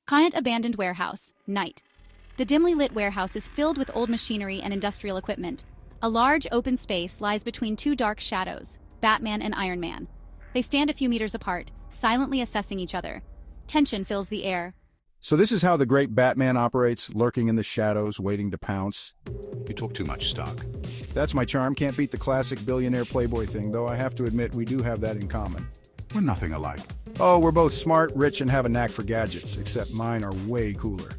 Giant abandoned warehouse, night. The dimly lit warehouse is filled with old machinery and industrial equipment. A large open space lies between two dark shadows, Batman and Iron Man. They stand a few meters apart, silently assessing each other. Tension fills the air. So this is how the great Batman operates, lurking in the shadows, waiting to pounce. You talk too much, Stark. That's my charm. Can't beat the classic billionaire playboy thing, though I have to admit we do have that in common. We're nothing alike. Oh, we're both smart, rich, and have a knack for gadgets, except mine are way cooler.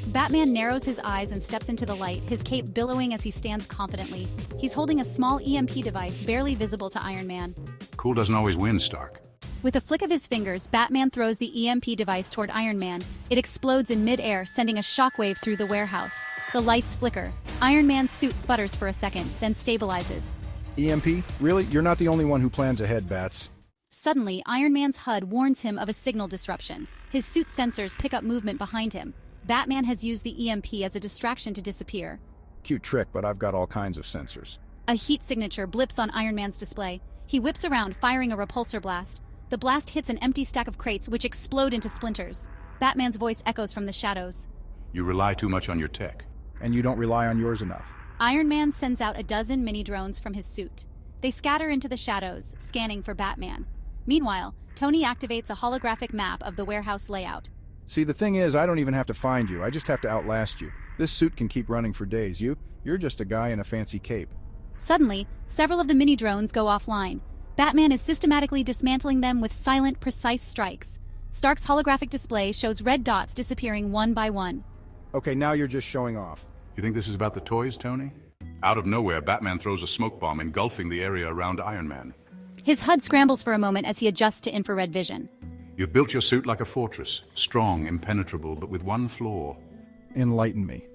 Batman narrows his eyes and steps into the light, his cape billowing as he stands confidently. He's holding a small EMP device barely visible to Iron Man. Cool doesn't always win, Stark. With a flick of his fingers, Batman throws the EMP device toward Iron Man. It explodes in mid-air, sending a shockwave through the warehouse. The lights flicker. Iron Man's suit sputters for a second, then stabilizes. EMP? Really? You're not the only one who plans ahead, Bats. Suddenly, Iron Man's HUD warns him of a signal disruption. His suit's sensors pick up movement behind him. Batman has used the EMP as a distraction to disappear. Cute trick, but I've got all kinds of sensors. A heat signature blips on Iron Man's display. He whips around, firing a repulsor blast. The blast hits an empty stack of crates, which explode into splinters. Batman's voice echoes from the shadows. You rely too much on your tech. And you don't rely on yours enough. Iron Man sends out a dozen mini-drones from his suit. They scatter into the shadows, scanning for Batman. Meanwhile, Tony activates a holographic map of the warehouse layout. See, the thing is, I don't even have to find you. I just have to outlast you. This suit can keep running for days. You're just a guy in a fancy cape. Suddenly, several of the mini-drones go offline. Batman is systematically dismantling them with silent, precise strikes. Stark's holographic display shows red dots disappearing one by one. Okay, now you're just showing off. You think this is about the toys, Tony? Out of nowhere, Batman throws a smoke bomb engulfing the area around Iron Man. His HUD scrambles for a moment as he adjusts to infrared vision. You've built your suit like a fortress, strong, impenetrable, but with one flaw. Enlighten me.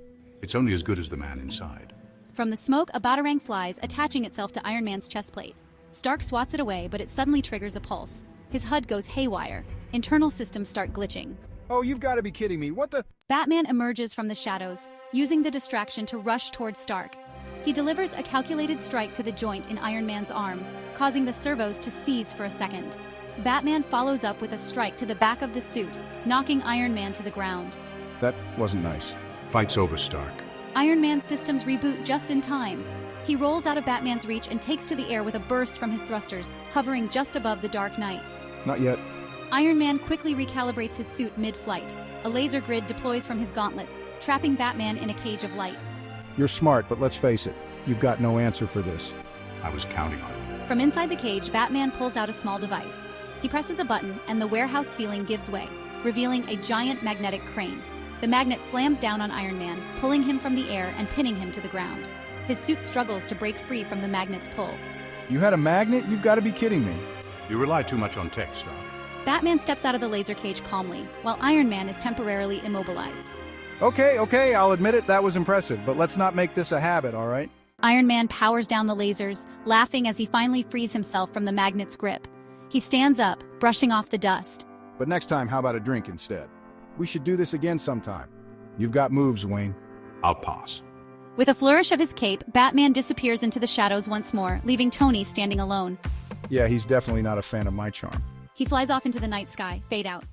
It's only as good as the man inside. From the smoke, a batarang flies, attaching itself to Iron Man's chest plate. Stark swats it away, but it suddenly triggers a pulse. His HUD goes haywire. Internal systems start glitching. Oh, you've got to be kidding me. What the? Batman emerges from the shadows, using the distraction to rush towards Stark. He delivers a calculated strike to the joint in Iron Man's arm, causing the servos to seize for a second. Batman follows up with a strike to the back of the suit, knocking Iron Man to the ground. That wasn't nice. Fight's over, Stark. Iron Man's systems reboot just in time. He rolls out of Batman's reach and takes to the air with a burst from his thrusters, hovering just above the Dark Knight. Not yet. Iron Man quickly recalibrates his suit mid-flight. A laser grid deploys from his gauntlets, trapping Batman in a cage of light. You're smart, but let's face it, you've got no answer for this. I was counting on it. From inside the cage, Batman pulls out a small device. He presses a button, and the warehouse ceiling gives way, revealing a giant magnetic crane. The magnet slams down on Iron Man, pulling him from the air and pinning him to the ground. His suit struggles to break free from the magnet's pull. You had a magnet? You've got to be kidding me. You rely too much on tech, Stark. Batman steps out of the laser cage calmly, while Iron Man is temporarily immobilized. Okay, I'll admit it, that was impressive, but let's not make this a habit, all right? Iron Man powers down the lasers, laughing as he finally frees himself from the magnet's grip. He stands up, brushing off the dust. But next time, how about a drink instead? We should do this again sometime. You've got moves, Wayne. I'll pass. With a flourish of his cape, Batman disappears into the shadows once more, leaving Tony standing alone. Yeah, he's definitely not a fan of my charm. He flies off into the night sky, fade out.